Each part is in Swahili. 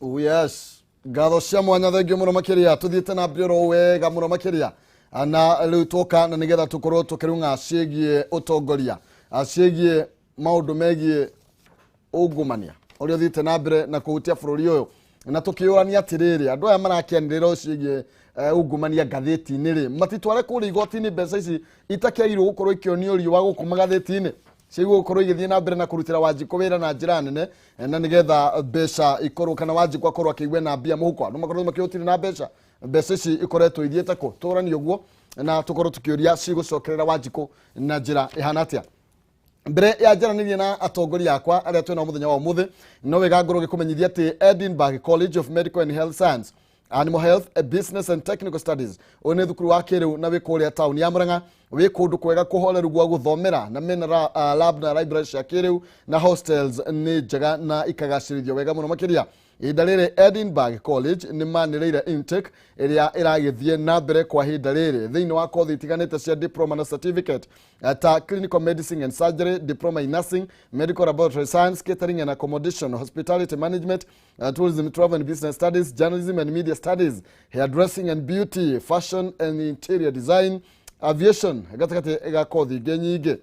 Oh yes. Gatho cia mwanya thengio muno makiria tuthiite na mbiro wega muno makiria na riu toka na nigetha tukorwo tukirunga ciegie utongoria ciegie maundu megie ungumania uria thiite na mbere na kuhutia bururi uyu na tukiurania atiriri andu aya marakianirira uciegie ungumania gatheti-ini ri matitware kuri igoti-ini mbeca ici itakiagirwo gukorwo ikionio riwa guku magatheti-ini ciĩguo gukorwo igithie na mbere na kurutira Wanjiku wira na njira nene na nigetha mbeca ikorwo kana Wanjiku akorwo akigwe na mbia muhuko no makorwo makihutire na mbeca ici ikoretwo ithiete ko turani uguo na tukorwo tukiuria cigucokerera Wanjiku na njira ihana atia mbere ya njaranirie na atongoria akwa aria twina muthenya wa umuthi no wega ngoro gikumenyithia ati Edinburgh College of Medical and Health Science Animal Health, Business and Technical Studies one thukuru wa kiriu na wikuria town ya Murang'a wi kundu kwega kuhoreru gwa guthomera na mena lab na library cia kiriu na hostels ni njega na ikagacirithio wega muno makiria ihinda riri Edinburgh College ni manireire intake iria iragithie na mbere kwa ihinda riri thiini wa kothi itiganite cia diploma na certificate ta clinical medicine and surgery, diploma in nursing, medical laboratory science, catering and accommodation, hospitality management, tourism, travel and business studies, journalism and media studies, hairdressing and beauty, fashion and interior design, aviation gatakati ega kothi genyige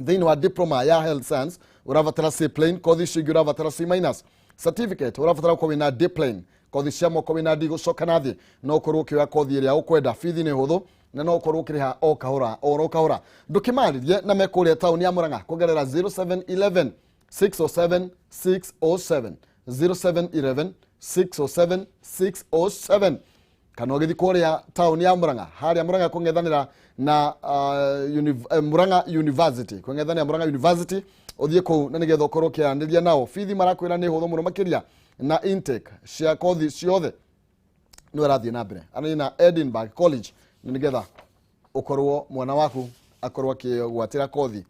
thiini wa diploma ya health science uravatara C plane kothi cio uravatara C minus certificate uravatara ko wina D plane kothi cia moko wina D gucoka nathi no ukorwo kiwa kothi iria ukwenda fithi ni huthu na no ukorwo ukiriha o kahora ndukimaririe na mekuria town ya Murang'a kugerera 0711 607 607 0711 607 607 kana ugithi kuria town ya Murang'a haria Murang'a kungethanira na Murang'a University kungethanira Murang'a University uthie ku na nigetha ukorwo kianiriria nao fithi marakwira ni huthu muno makiria na intake cia kothi ciothe no arathie na mbere ani na Edinburgh College na nigetha ukorwo mwana waku akorwo akigwatira kothi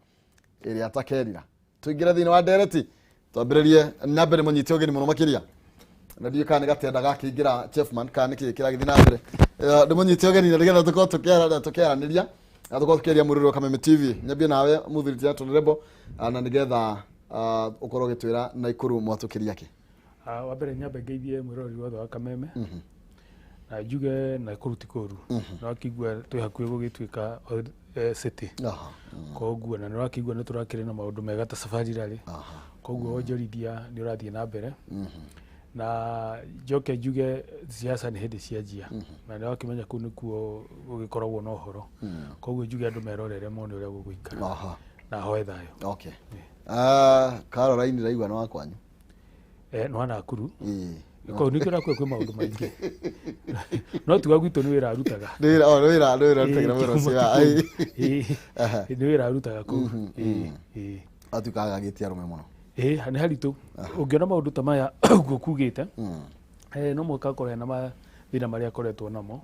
iria atakerira tuingira thiini wa ndereti twambiririe na mbere munyiti ogeni muno makiria na ndiye kana gatenda gakingira Chefman kana kira githi na mbere ndimunyiti ogeni na nigetha tukorwo tukiaraniria na tukorwo tukiaria muriro Kameme TV nyambie nawe muthiriti Antony Rebo na nigetha ukorwo gitwira na ikuru mwatukiria ki wa mbere nyambe ngeithie mwirori wothe wa Kameme na njuge na kuruti koru na akigwa twi hakuhi gugituika city koguo na nirakigwa ni turakire na maundu mega ta safari rally koguo onjorithia ni urathie na mbere na joke njuge siasa ni hindi cianjia na nirakimenya ku nikuo gugikoragwo na uhoro koguo njuge andu merorere mone uria guguikara na hoe thayo okay Caroline raigwa no wakwanyu no Nakuru ko nikira kwe maundu maingi no tuga gwitu ni wira arutaga ni wira arutaga wira cia ni wira arutaga ku atukaga gitia rume muno ni haritu ungiona maundu ta maya gukugite no muka kore na mathina maria koretwo namo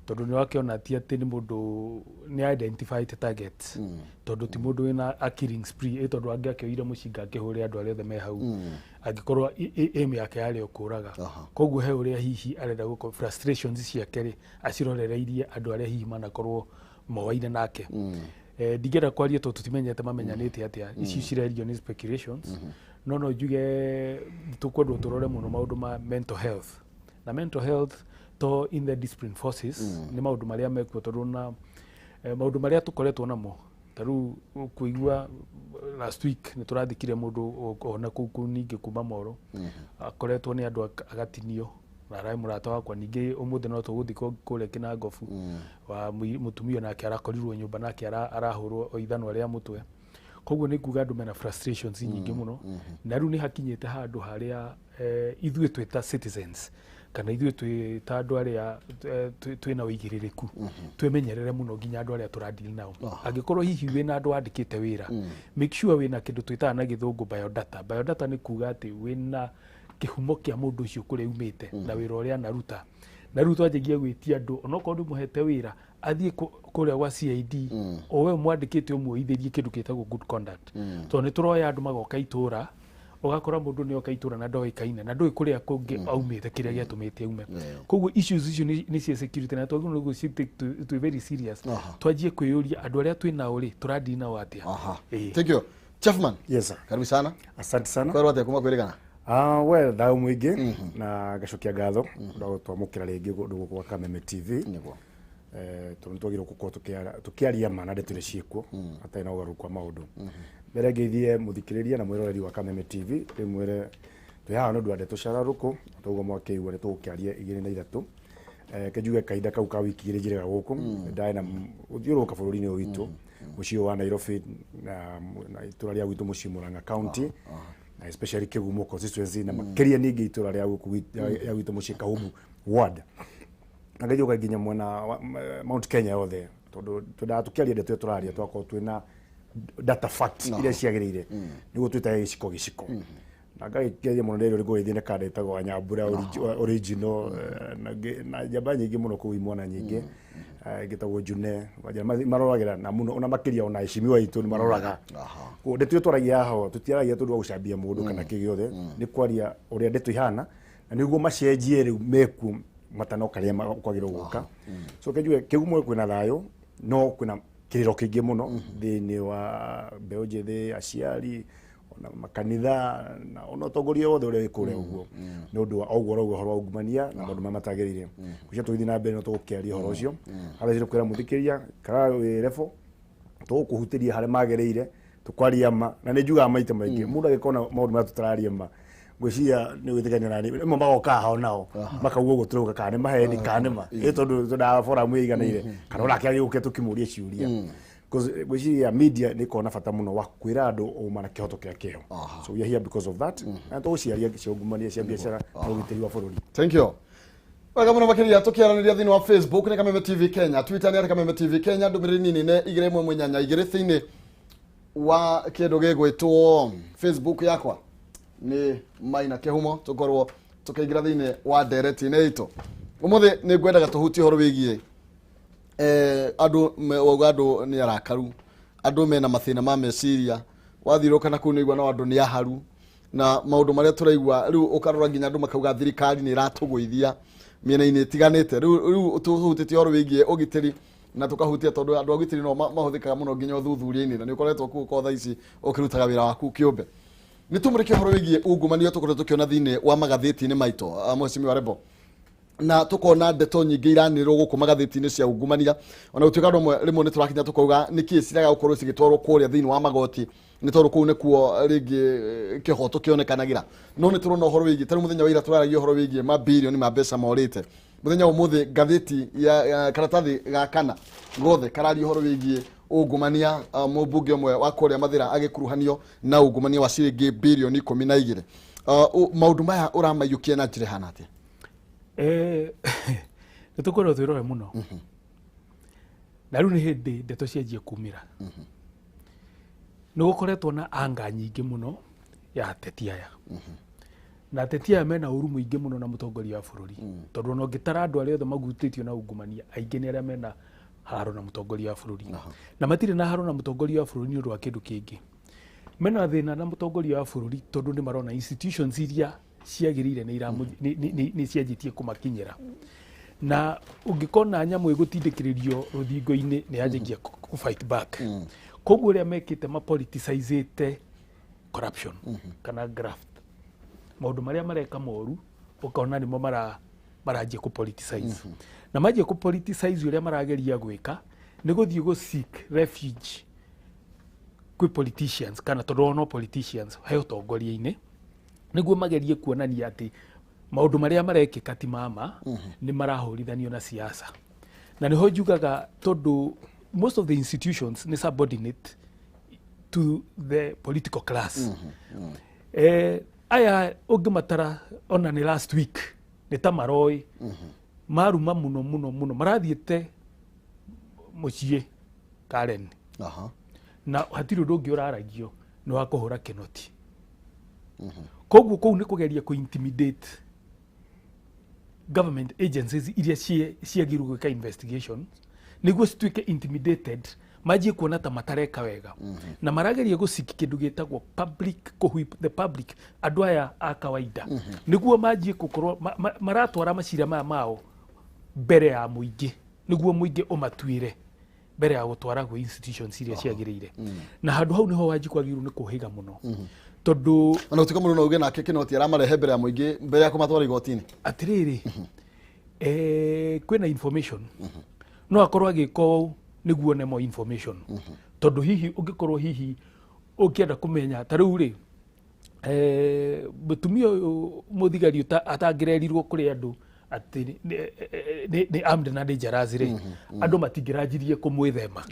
tondu ni wakiona ti ati ni mundu ni identified target tondu ti mundu wina a killing spree tondu angiakioire mucinga akihuri andu aria othe me hau angikorwo aim yake yari ukuraga koguo he uria hihi arenda guko frustrations ciake ri acirorereirie andu aria hihi manakorwo mowaine nake ndigera kwaria to tutimenyete mamenyanite atia ici cirerio ni speculations no njuge tukwendwo turore muno maundu ma mental health na mental health to in the discipline forces ni maundu maria mekuo tondu na maundu maria tukoretwo namo taru kuigua last week ni turathikire mundu ona kuku ningi kuma Moro akoretwo ni andu agatinio na rai murata wakwa ningi umuthi no tuguthiko kule kina ngofu wa mutumio nake arakorirwo nyumba nake arahurwo oithano ria mutwe koguo ni kuga andu mena frustrations nyingi muno na riu ni hakinyete handu haria ithue tweta citizens kana ithue twita andu aria twina uigiririku twemenyerere muno nginya andu aria turadili nao angikorwo hihi wina andu andikite wira make sure wina kindu twita na githungu biodata ni kuga ati wina kihumo kia mundu ucio kuri umite na wira uria naruta na riu twanjigia gwitia andu onokorwo muhete wira athie kuria gwa CID o we mwandikite umuithirie kindu kitagwo good conduct to ni turoya andu magoka itura ugakora mundu ni okaitura na ndoikaine na ndoi kuria kungi aumite kiria giatumite aume koguo issues icio ni cia security na twaguo no take to very serious twajie kwiyuria andu aria twina uri turadina watia thank you Chefman. Yes sir. Karibu sana. Asante sana. Kwa rote kuma kwirigana Well, thau mwingi na gacokia ngatho twamukira ringi gundu gwa Kameme TV. Tondu twagirwo gukorwo tukiaria ma na ndeto ciikuo atai na ugaru kwa maundu. Mbere ngeithie muthikiriria na mwiroreri wa Kameme TV rimwire twihaha no ndwande tucararuku tugo mwakeigua ni tugukiaria 2 na 3 kejuge kaida kau ka wiki njire guku ndai na uthiuruka bururi-ini witu mucio wa Nairobi na itura ria gwitu mucio Murang'a County na especially Kigumo constituency na makiria ningi itura ria guku ya gwitu mucio Kahubu ward na ngejuga nginya mwena Mount Kenya yothe tondu tukiaria ndeto turaria twako twina data fact iria ciagirire niguo twita giciko na ngai muno nderio rigo ithine kande tagwa Nyambura original na jamba nyingi muno ku imwana nyingi gitagwo June maroragira na muno ona makiria ona icimi wa itu ni maroraga ndeto twaragia ho tutiaragia tundu gucambia mundu kana kigiothe ni kwaria uria ndeto ihana na niguo macenjie riu meku matano karia kwagirwo guka so kejue kigumo kwina thayo no kwina kiriro kingi muno thini wa beojethe aciari ona makanitha na ona tongoria wothe uria wikure uguo ni undu wa ogwo rogwo horo ungumania na maundu mamatagirire kucia tuithi na mbere no tugukiaria horo ucio aracire kwira muthikiria kara Rebo tugukuhutiria hare magereire tukwaria ma na ni njuga maite maingi mundu agikona maundu ma tutararia ma gwiciria ni withigania nani mo magoka hao nao makauga uguo turuga kana maheni kana ma tondu tunda fora mwiganire kana urakia guke tukimuria ciuria because gwiciria media ni kona fata muno wa kwira andu uma na kihoto kia kio so we are here because of that and tuciaria ciungumania cia biashara na ugitiri wa bururi. Thank you. Wega muno makiria tukiaraniria thini wa Facebook ni Kameme TV Kenya, Twitter ni Kameme TV Kenya, ndumiri nini ne igire mwe munyanya igire thini wa kindu gigwitwo Facebook yakwa ni Maina Kihumo tukorwo tukiingira thini wa direct-ini itu umuthi ni ngwendaga tuhutie horo wigie andu ni arakaru andu mena mathina ma meciria wathiruka na kunu igwa na andu ni aharu na maundu maria turaigwa riu ukarora nginya andu makauga thirikari ni iratuguithia miena-ini itiganite riu tuhutitie horo wigie ugitiri na tukahutia tondu andu agitiri no mahuthikaga muno nginya uthuthuria-ini na ni ukoretwo kuko tha ici ukirutaga wira waku kiumbe ni tumurike horo wigie ungumania tukoretwo tukiona thini wa magatheti-ini maito mwecimi wa Rebo na tukona ndeto nyingi iranirwo guku magatheti-ini cia ungumania ona utuika rimwe ni turakinya tukauga niki ciraga gukorwo cigitwarwo kuria thini wa magoti ni tondu kuu nikuo ringi kihoto kionekanagira no ni turona horo wigie tari muthenya wa ira turaragia horo wigie mabilioni ma mbeca morite muthenya umuthi gatheti ya karatathi ga kana gothe kararia horo wigie ungumania mubunge umwe wa kuria mathira agikuruhanio na ungumania wa ciringi bilioni 12 maundu maya uramayukia na njire hana atia nitukwenda twirore muno na riu ni hindi ndeto cianjie kumira nigukoretwo na anga nyingi muno ya ateti aya na ateti aya mena uru muingi muno na mutongoria wa bururi tondu no ngitara andu aria othe magutitio na ungumania aingi ni aria mena haro na mutongoria wa bururi na matire na haro na mutongoria wa bururi ni undu wa kindu kingi mena thina na mutongoria wa bururi tondu ni marona institutions iria ciagirire ni cianjitie kumakinyira na ungikona nyamu igutindikiririo ruthingo-ini ni yanjikia ku fight back koguo ria mekite ma politicizate corruption kana graft maundu maria mareka moru ukaona nimo maranjia ku politicize na manjia ku politicize uria marageria gwika ni guthii go seek refuge kwi politicians kana tondu politicians he utongoria-ini niguo magerie kuonania ati maundu maria marekika ti mama ni marahurithanio na siasa na niho njugaga tondu most of the institutions ni subordinate to the political class aya ungimatara ona ni last week ni tamaroi maruma muno marathiete mucie Karen na hatiri undu ungi uraragio ni wa kuhura kinoti koguo kou ni kugeria ku intimidate government agencies iria ciagirwo gwika investigation niguo cituike intimidated majie kuona ta matareka wega na marageria guciki kindu gitagwo public the public andu aya a kawaida niguo majie gukorwo maratwara macira mao mbere ya muingi niguo muingi umatuire mbere ya gutwara go institutions iria ciagirire na handu hau niho waji kwagirwo ni kuhiga muno tondu ona utika mundu no uge nake kinoti aramarehe mbere ya muingi mbere ya kumatwara igotini atiriri kwina information no akorwo agiko niguo nemo information tondu hihi ungikorwo hihi ukienda kumenya tariu ri mutumia muthigari atangirerirwo kuri andu ati ni armed na dangerous ri andu matingirajirie kumwithema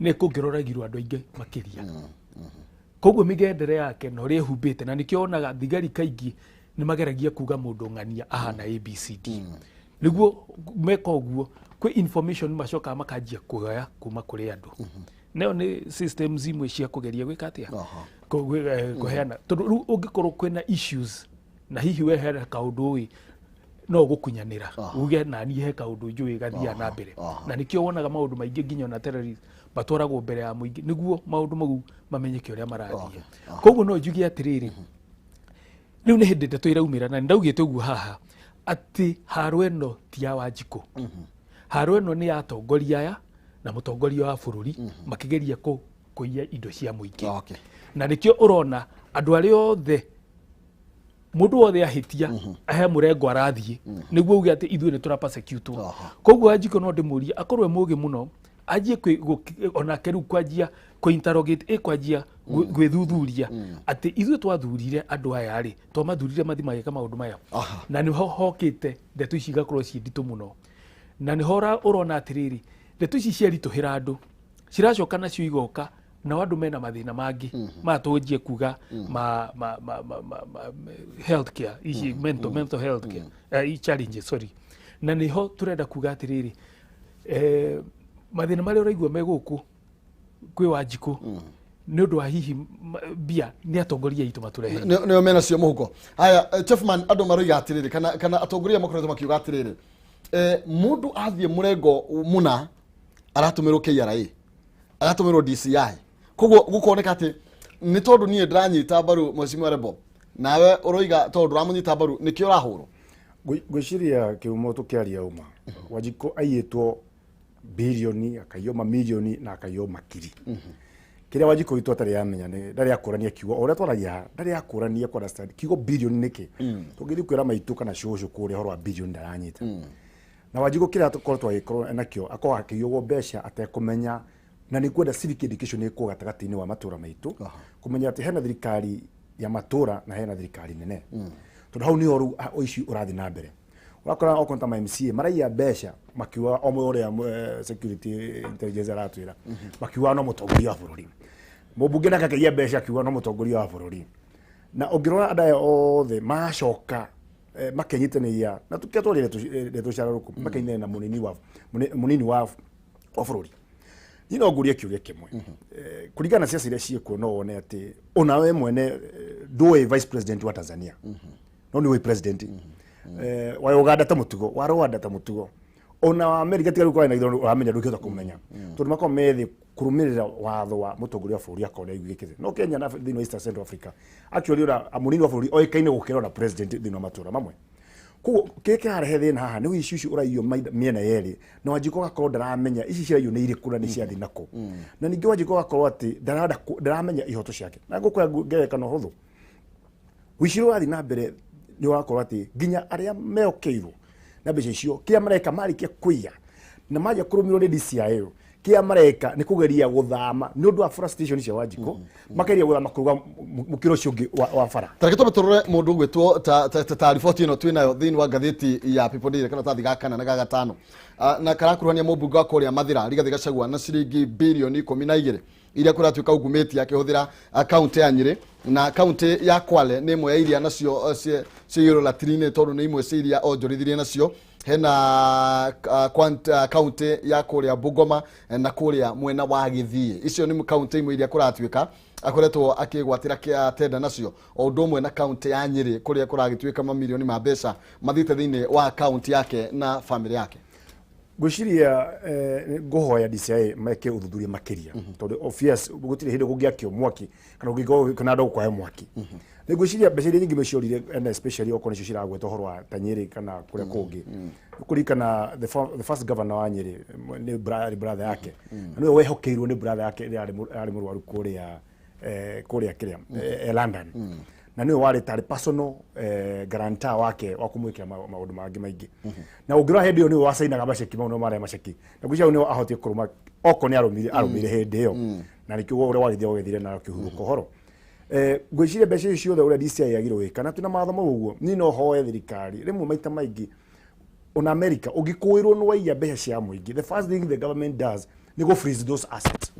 ni kungiroragirwo andu aingi makiria koguo migendere yake no ri humbite na nikio onaga thigari kaingi ni mageragia kuga mundu ng'ania ahana ABCD niguo meka uguo kwi information macoka makanjia kuoya kuma kuri andu neo ni systems imwe cia kugeria gwika atia kuheana tondu ungikorwo kwina issues na hihi wehere kaundu wi no gukunyanira uge na ni he kaundu njui gathia na mbere na nikio wonaga maundu maingi nginya na terrorist batwaragwo mbere ya muingi niguo maundu mau mamenyeke uria marathia koguo no njugi atiriri riu ni hindi ndeto iraumira na ndaugite uguo haha ati haro eno ti ya Wanjiku haro eno ni atongoria aya na mutongoria wa bururi makigeria kuiya indo cia muingi na nikio urona andu ari othe mundu wothe ahitia ahe murengo arathie niguo uge ati ithuĩ ni tura persecute koguo Wanjiku no ndimuria akorwe mugi muno ajie ona keru kwajia ko interrogate kwajia gwithuthuria ati ithuĩ twathurire andu aya ri twamathurire mathimage kama maundu maya na ni hokite ndeto ici gakorwo ci nditu muno na ni hora urona atiriri ndeto ici ciarituhira andu ciracoka nacio igoka na andu mena mathina mangi matojie kuga healthcare ici mental health care challenges sorry na niho turenda kuga atiriri mathina mari uraigua meguku kwi Wanjiku ni undu wa hihi bia ni atongoria itu maturehe nio mena cio muhuko haya Chefman andu maroiga atiriri kana atongoria makoretwo makiuga atiriri mundu athie murengo muna aratumirwo KRA aratumirwo DCI koguo gukoneka ati ni tondu nie ndiranyita baru Mheshimiwa Rebo nawe uroiga tondu ramunyita baru nikio rahuro gwiciria kiumo tukiaria uma Wanjiku aiyetwo bilioni akayoma milioni na akayoma kiri kiria Wanjiku itu atari amenya ni ndari akurania kiugo oria twaragia ndari akurania kwa understand kiugo bilioni niki tugiri kwira maitu kana shosho kuria horo wa bilioni ndaranyita na Wanjiku kiria tukorwo twagikoro nakio akwa akiyugo besha atekumenya na ni kwenda civic education iko gatagati-ini wa matura maitu kumenya ati hena thirikari ya matura na hena thirikari nene tondu hau ni oru oici urathi na mbere wakora okonta ma MCA maraiya besha makiwa omwe uria security intelligence aratwira makiwa no mutongoria wa bururi mubunge ndakageria besha kiwa no mutongoria wa bururi na ongirora andaya othe macoka makenyitania na tuketwarire tucararuku makenyitania na munini wa bururi ino nguria kiuria kimwe kuringana ciaca iria ciekuo no wone ati onawe mwene nduwe vice president wa Tanzania no ni we president wa Uganda ta mutugo wa Rwanda ta mutugo ona wa America tiga rukwa na ithono uramenya ndukita kumenya tondu mako methi kurumirira watho wa mutongoria wa bũrũri akona igwikite no Kenya na thino East Central Africa actually ora amunini wa bũrũri oikaine gukira na president thino matura mamwe ku keke harehe thina haha ni wishushi uraio miena yeri na Wanjiku gakorwo ndaramenya ici ciraio ni iri kuna ni cia thinako na ningi Wanjiku gakorwo ati ndaramenya ihoto ciake na ngukwa ngerekano huthu wishiro wathi na mbere ni wakorwo ati ginya aria meokeirwo na mbeca icio kia mareka marikia kuiya na maja kurumirwo ni DCI kia mareka ni kugeria guthama ni undu wa frustration cia Wanjiku makeria guthama kuruga mukiro ciongi wa fara tareketo betorore mundu gwetwo ta report ino twinayo thini wa gatheti ya People Daily kana tathi gakana na gagatano na karakuruhania mubunge wa Korea Mathira rigathi gacagwa na ciringi bilioni 12 iria kuratuika ugumeti akihuthira account ya Nyeri na account ya Kwale ni imwe ya iria nacio ciiro latrine tondu ni imwe ciria onjorithirie nacio hena account ya Korea Bungoma na Korea mwena wa Githii icio ni account imwe iria kuratuika akoretwo akigwatira kia tenda nacio o undu mwe na account ya Nyeri kuria kuragituika mamilioni ma mbeca mathite thini wa account yake na family yake gwiciria nguhoya DCI meke uthuthuria makiria tondu obvious gutire hindi kungiakio mwaki kana ungigo kana ndo kwa mwaki ni gwiciria mbeca iria nyingi meciorire and especially okona cio ciragweta horo wa Tanyeri kana kuria kungi kurikana the first governor wa Nyeri ni brother yake niwe wehokeirwo ni brother yake ari murwaru kuria kuria kiria London na niwe wari tari personal guarantor wake wa kumwikira maundu mangi maingi na ungira hindi yo niwe wasainaga maceki mau no mare maceki na gwicia niwe ahotie kuruma oko ni arumire hindi yo na nikio ure wagithia ugithire na kihuruko horo gwiciria mbeca icio the ure DCI yagirwo wika na tuna mathomo uguo ni no hoe thirikari rimwe maita maingi on America ugikuirwo no waiya mbeca cia muingi the first thing the government does ni go freeze those assets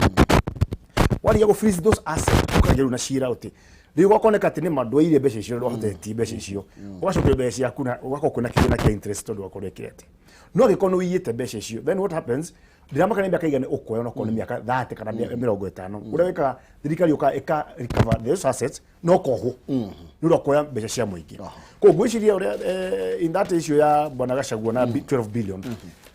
wali go freeze those assets ukagiru na shira uti riu gwakoneka ati ni mandwaire mbeca icio ndo hoteti mbeca icio ugacokia mbeca ciaku na ugakokuna kigina kia interest ndo wakorekete no gikono wiyite mbeca icio then what happens ndiramaka ni miaka igane ukoya no kone miaka 30 kana 50 uria wika thirikari eka recover those assets no koho nuro koya mbeca cia muingi ko gwiciria uria in that issue ya bwana Gachagua na 12 billion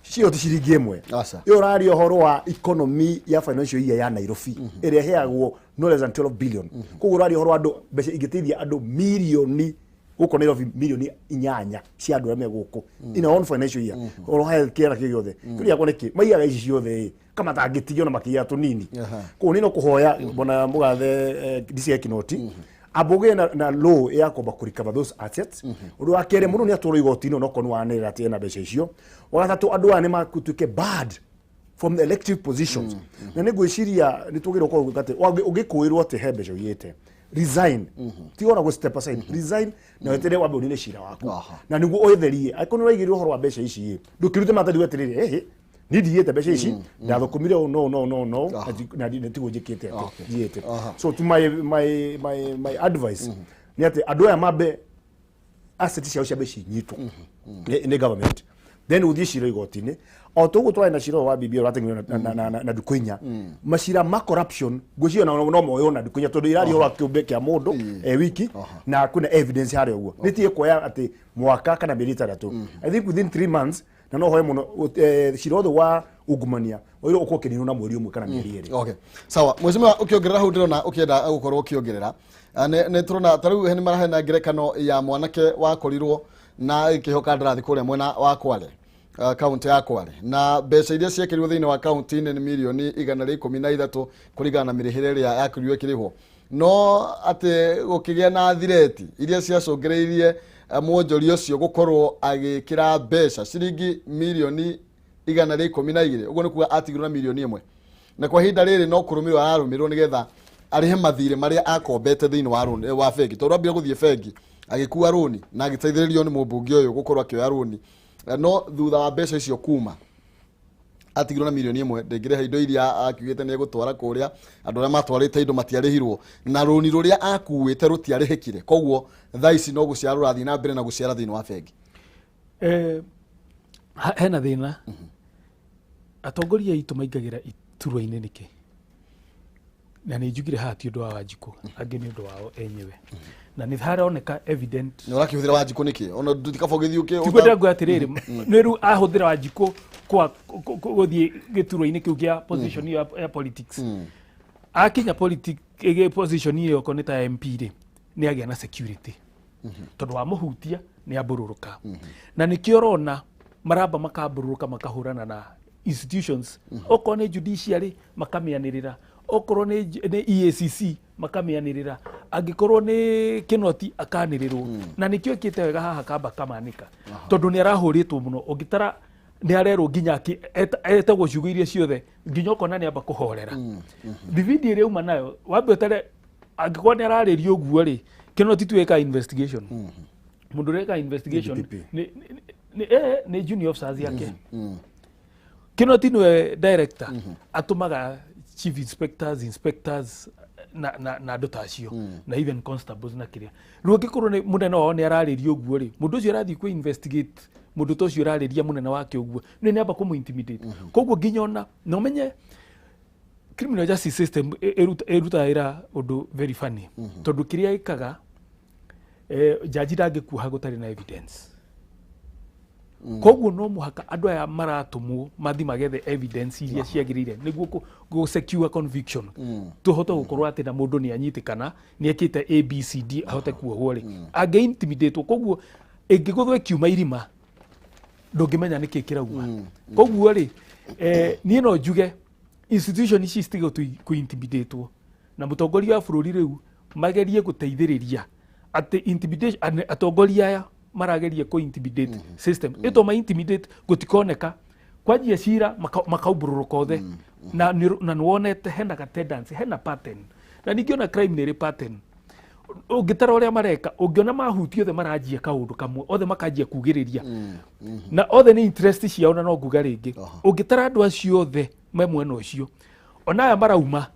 cio ti ciringi imwe yo rari ohoro wa economy ya financial year ya Nairobi area heagwo no less than 12 billion ko rari ohoro andu mbeca ingitithia andu milioni guko Nairobi milioni 8 cia andu arĩa meguku in our own financial year oro health care kigothe kuri yakone ki maiyaga ici ciothe kama tangitio na makia tunini ko nino kuhoya bona mugathe DCI kinoti aboge na law ya ko bakurikava those assets udu akere muno ni atoro igotino no kono wanira ati na mbeca icio wagatatu andu ane makutuke bad from the elective positions na negwiciria nitugire ko gati ugikuirwo ati he mbeca uyite resign tiona go step aside resign na wetere wabe unine shira wako na niguo oitherie akono raigire uhoro wa mbeca ici ndukirute mathari weterere nidiyete mbeca ici ndathukumire no na nditigo njikite ati so to my advice ni ati andu aya mabe assets cia mbeca nyitu ni government then uthishira igotine o tugu twai na shiro wa bibio ratengi na dukunya mashira ma corruption gwicio no moyo na dukunya tondu irari ho akiumbe kia mundu wiki na kuna evidence hari uguo nitie koya ati mwaka kana mieri 3 I think within 3 months na no hoye muno shiro wa ugumania oiro ukokenino na mweri umwe kana mieri eri okay sawa mwezima ukiongerera hu ndirona ukienda gukorwo ukiongerera ne turona tariu heni marahe na ngerekano ya mwanake wakorirwo na ikihoka ndarathi kuria mwena wa Kwale kaunti ya Kwale na mbeca iria ciekirwo thiini wa kaunti ni milioni 113 kuringana na mirihire ria yakiriwe kirihwo no ati gukigia na thireti iria ciacungereirie mwonjori ucio gukorwo agikira mbeca ciringi milioni 112 uguo ni kuga atigirwo na milioni 1 na kwa hinda riri no kurumirwo ararumirwo nigetha arihe mathire maria akombete thiini wa bengi tondu ambia guthie bengi agikuwa roni na agiteithiririo ni mumbungi uyu gukorwo akioya roni no thutha wa mbeca icio kuma atigirwo na milioni 1 ndengire indo iria akiugite ni gutwara kuria andu aria matwarite indo matiarihirwo na roni ruria akuite rutiarihikire koguo thaici no guciarura thina na mbere na guciara thini wa bengi hena thina atongoria itu maingagira iturwa-ini niki na ni njugire hati undu wa Wanjiku angi ni undu wao enyewe na ni haroneka evident ni urakihũthĩra Wanjiku niki ona ndikabogithio ke tigwenda ngo atiriri ni ru ahũthĩra Wanjiku kwa guthie gĩturwa-ini kiu kia position ya politics akinya politics position iyo ko ni ta MP ri ni agia na security tondu wa muhutia ni abururuka na nikio rona maramba makabururuka makahurana na institutions oko ni judiciary makamianirira okorwo ni EACC makamianirira angikorwo ni kinoti akanirirwo na nikio kite wega haha kamba kamanika tondu ni arahuritwo muno ugitara ni arerwo nginya etagwo ciugo iria ciothe nginya okona ni amba kuhorera DVD ire uma nayo wambe tare angikorwo ni araririo uguo ri kinoti tuweka investigation mundu reka investigation ni junior officers yake kinoti ni director atumaga chief inspectors na andu tacio na even constables na kiria rugi korwo ni munene wao ni araririo uguo ri mundu ucio arathi ku investigate mundu tocio arariria munene wake uguo ni amba kumu intimidate koguo nginyona no menye criminal justice system erutaira undu very funny tondu kiria ikaga jaji ndangikuha gutari na evidence koguo no muhaka andu aya maratumwo mathi magethe evidence iria ciagirire niguo go secure conviction tuhote gukorwo ati na mundu ni anyitikana ni ekite ABCD ahote kuohwo ri ange intimidate koguo ingiguthwe kiuma irima ndungimenya niki kiragwa koguo ri ni no njuge institution ici stigo ku intimidate na mutongoria wa bururi riu magerie guteithiriria ati intimidation atongoria aya maragerie ku intimidate system ito ma intimidate gutikoneka kwajia cira makaubururuka othe na nuonete hena tendency hena pattern na ningiona crime ni pattern ungitara uria mareka ungiona mahuti othe marajia kaundu kamwe othe makajia kugiriria na othe ni interest ciao na no nguga ringi ungitara andu acio othe mwena ucio onaya marauma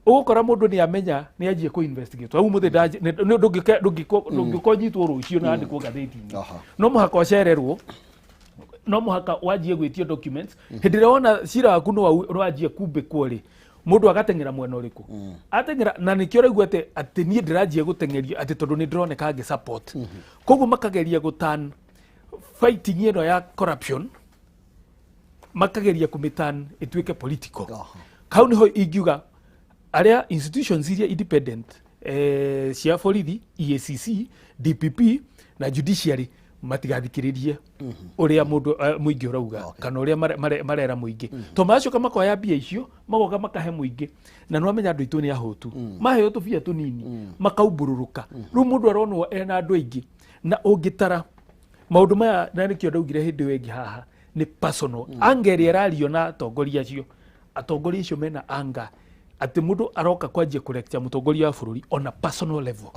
ugukora mundu ni amenya ni ajie ku investigate au muthe ndaje ndungikonyitwo rucio na andikwo gatheti-ini no muhaka ocererwo no muhaka wajie gwitio documents hindire ona cira waku no wajie kumbe kwori mundu agatengera mwena uriku atengera na nikio raigwa ati nie ndirajie gutengeria ati tondu ni ndironeka age support koguo makageria gutan fighting ino ya corruption makageria kumitan ituike political kau niho ingiuga aria institutions iria independent cia borithi EACC DPP na judiciary matigathikiririe uria mundu muingi urauga kana uria marera muingi to macio kama kwa mbia icio magoga makahe muingi na no amenya andu itu ni ahotu mahe tu bia tunini makaubururuka ru mundu aronwo ena andu aingi na ungitara maundu maya na nikio ndaugire hindi wengi haha ni personal anger irario na atongoria acio atongoria icio mena anger ati mundu aroka kwanjia kurektia mutongoria wa bururi on a personal level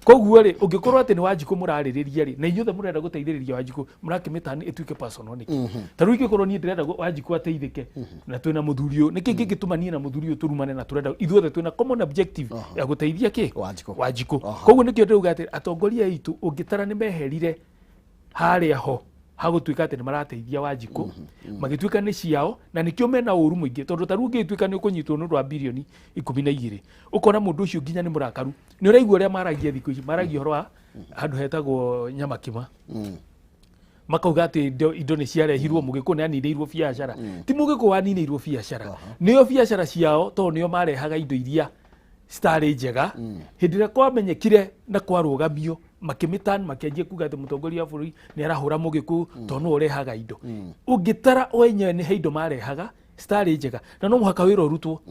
koguo ri ungikorwo ati ni Wanjiku muraririria ri na inyuothe murenda guteithiriria Wanjiku murakimita ituike personal niki taru igikorwo ni ndirenda Wanjiku ateithike na twina muthurio niki gigituma nie na muthurio turumane na turenda ithuothe twina common objective ya guteithia ki Wanjiku koguo nikio ndiuga ati atongoria itu ungitara ni meherire haria ho hagutuika ati ni marateithia Wanjiku magituika ni ciao na nikio mena uru muingi tondu taru ngituika ni ukunyitwo nundu wa bilioni 12 ukona mundu ucio nginya ni murakaru ni uraigua ria maragia thiku ici maragia horo wa handu hetagwo nyamakima makauga ati indo ni ciarehirwo mugiku ni anireirwo biashara ti mugiku waninirwo biashara niyo biashara ciao to niyo marehaga indo iria stari njega hindire kwamenyekire na kwarugamio makimitan makianjie kuga ati mutongoria wa bururi ni arahura mugiku to no urehaga indo ungitara wenyewe ni heindo marehaga stari njega na no muhaka wira rutwo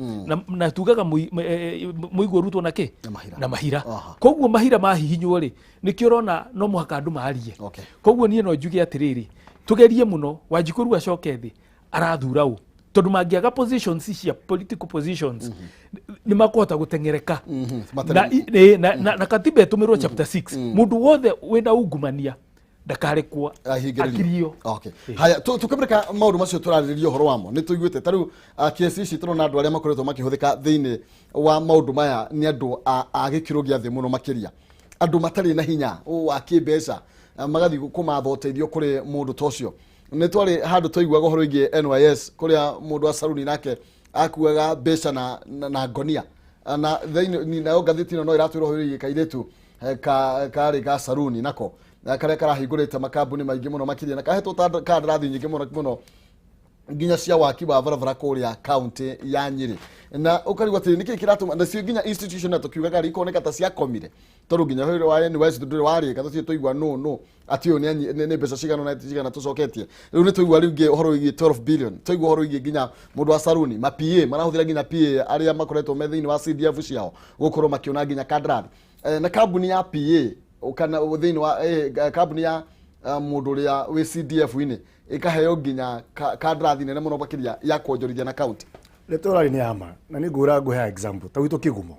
na tugaga muigwo rutwo na ki na mahira koguo mahira mahihinywo ri nikio rona no muhaka andu maarie koguo nie no njuge atiriri tugerie muno Wanjiku ru acoke thi arathura u tondu mangiaga positions cia political positions ni makuhota gutengereka na katiba etumirwo chapter 6 mundu wothe wina ungumania ndakarekwa akirio haya tukamreka maundu macio turaririo horo wamo ni tuiguite taru kesi ici turona andu aria makoretwo makihuthika thiini wa maundu maya ni andu a gikiro gia thi muno makiria andu matari na hinya wa kimbeca magathi kumatha uteithio kuri mundu tocio ni twari handu toiguaga horo ingi NYS kuria mundu wa saruni nake akuaga mbeca na ngonia na thiini na ngathiti no iratwiro horo kairetu kari ga saruni nako kare karahingurite makambuni maingi muno makiria na kahetwo kandarathi nyingi muno nginya cia waki wa varavara kuria county ya Nyeri na ukarigwa ati niki kiratuma na cio nginya institution na tukiugaga rikoneka ta cia komire toru nginya hiro wa NYS nduri wari kana cio tuigwa no ati yo ni mbeca cigano na cigana tucoketie riu ni tuigwa ringi horo wigi 12 billion tuigwa horo wigi nginya mundu wa saruni ma PA marahuthira nginya PA aria makoretwo methini wa CDF ciao gukorwo makiona nginya kadrari na kambuni ya PA ukana thini wa kambuni ya mundu ria wi CDF ini ikaheo nginya kadrathi nene muno bakiria ya kwonjorithia na county letorari ni ama na ni ngura nguhe example tawito kigumo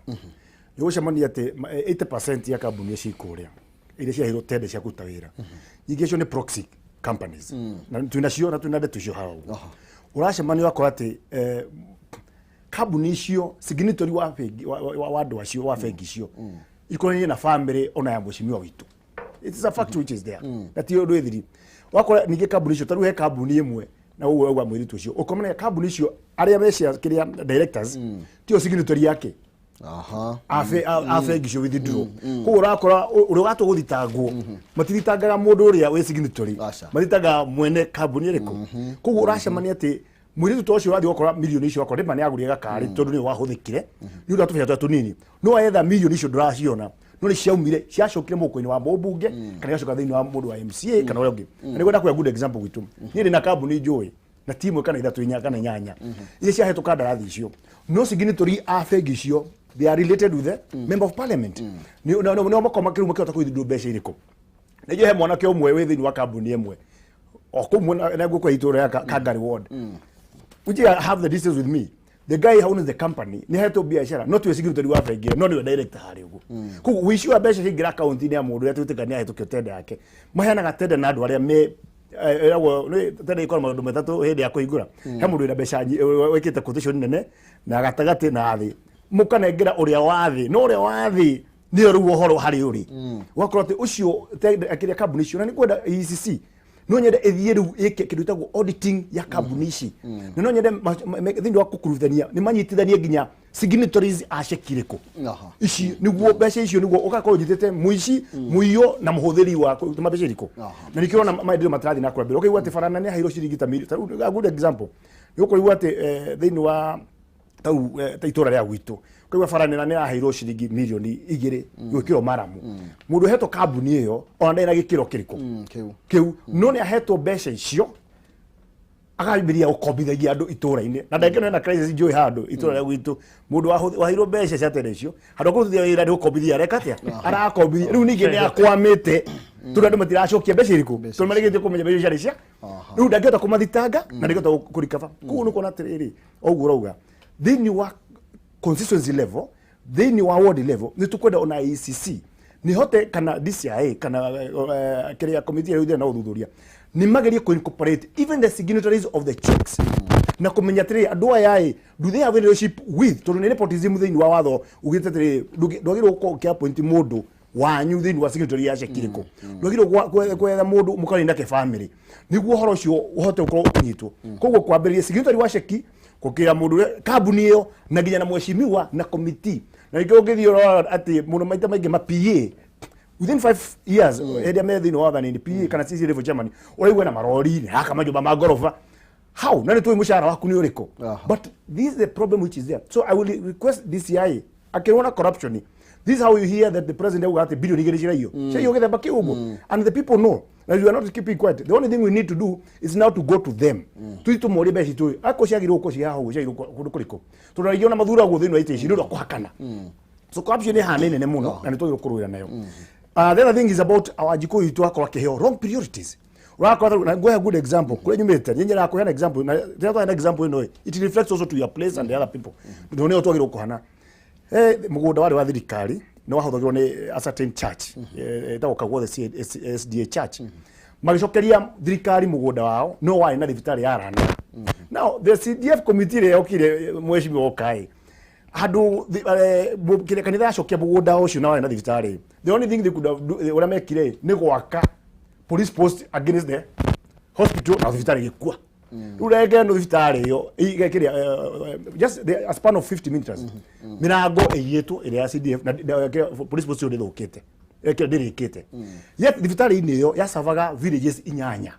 yo shamani ate 80% ya kambuni cia kuria ile cia hiro tende cia kuta wira nyingi cio ni proxy companies na tunacio na tunade tucio hao urashamani wako ate kambuni icio signatory wa andu acio wa bengi cio ikoranye na family ona ya mucimio witu it is a fact which is there that you do ithiri wakora ninge kambuni icio taru he kambuni imwe na uwe wa mwiritu ucio ukomenya kambuni icio aria mecia kiria directors tio signatory yake afe gisho withdraw ko urakora uri gato guthitangwo matithitangaga mundu uria we signatory matitaga mwene kambuni riko ko uracemania ati mwiritu tocio wathi gukora milioni icio akora rima ni aguriga kari tondu ni wahuthikire ni ura tufia tunini no etha milioni icio nduraciona no ni ciaumire ciacokire muko-ini wa mbunge kana ciacoka thiini wa mundu wa MCA kana uria ungi ni gwenda kwa good example gwitu ni na kambuni njui na timu kana ithatu inya kana nyanya iria cia hetũka ndarathi icio no signatory a bengi icio they are related with the member of parliament no makoma kirumo kiota kuithindwo mbeca iriko nĩjũ he mwanake ũmwe wĩ thĩinĩ wa kambuni ĩmwe okumwe na ngũkũ itura ya Kangari ward which have the details with me. The guy who owns the company ni heto biashara not we signatory wa bengi no ni director hari ugo kuko wishiwa mbeca hingira account ni ya mundu yatutikania hetũkio tende yake maheanaga tende na andu aria me erago tende ikora maundu metatu hindi ya kuhingura he mundu ina mbeca wekite quotation nene na gatagati na thi mukanengera uria wathi no uria wathi ni ru uhoro hari uri wakorwo ti ucio akiria kambuni cio na ni kwenda ECC no nyende ethie riu ike kindu tagwo auditing ya kambuni ici no nyende thindi wa kukurithania ni manyitithanie nginya signatories a shekiriko ici niguo mbeca icio niguo ugakorwo nyitete muici muiyo na muhuthiri wa kutuma mbeca iriko na nikirona maendeleo matarathi na kwambira okay wate farana ni hairo ciringi ta milioni a good example ni uko wate thindi wa tau itura ria gwitu kwa farana ni hairo ciringi milioni 2 gwikiro maramu mundu heto kambuni iyo ona ina gikiro kiriko kiu no ni aheto mbeca icio akabiria ukobithagia andu itura-ini na ndangeno na crisis joy handu itura ria gwitu mundu wahiro mbeca cia tene icio handu kuruthia wira ni ukobithia rekatia arakobithia riu ningi ni akwamite tuna ndu matiracokia mbeca iriku tumarigite kumenya mbeca cia cia riu ndangeta kumathitanga na ndangeta kurikava kuo nuko na tiriri oguo rauga thini wa constituency level thini wa ward level ni tukwenda ona ECC ni hote kana DCI kana kiria committee ya na uthuthuria ni magerie ko incorporate even the signatories of the checks na kumenya tiri andu aya do they have relationship with to nepotism thini wa watho ugite tiri ndogiro ko kia point mundu wanyu thini wa signatory ya shekiriko ndogiro kwetha mundu mukarinda ke family niguo horo cio uhote ukorwo unyitwo koguo kwambĩrĩria signatory wa sheki kukira mundu kambuni iyo na nginya na mheshimiwa na committee na ikogithio ati mundu maita maingi ma PA within 5 years edia me thino watha ni PA kana CC level Germany uraigwe na marori haka majumba magorofa how nani tu mushara waku ni uriko but this is the problem which is there so I will request DCI akirona corruption this is how you hear that the president will have a billion igirishira hiyo sio getha baki ugo and the people know that you are not keeping quiet the only thing we need to do is now to go to them tu mori beshi tu ako ciagirwo ko cia hawo cia kuriko tunariona mathura go thino ite ciru kuhakana so corruption ni hanene ne muno na nitogiro kuruira nayo the other thing is about our jiko itu akora keheo wrong priorities urakora go a good example kule nyumete nyenyera ko an example na the an example no it reflects also to your place and the other people ndone otogiro kuhana mugunda wari wa thirikari no wahuthagirwo ni a certain church etagwo kagwo the SDA church magicokeria thirikari mugunda wao no wari na thibitari ya Rana now the CDF committee ile yokire mheshimiwa okai hadu kile kanitha acokia mugunda ucio na wari na thibitari the only thing they could have do ora mekire ni gwaka police post against the hospital na thibitari gikua urege no thibitari yo igekiria just a span of 50 meters mirango eyetu ile ya CDF na police post yo thukite eke ndirikite yet thibitari ini yo yasavaga villages inyanya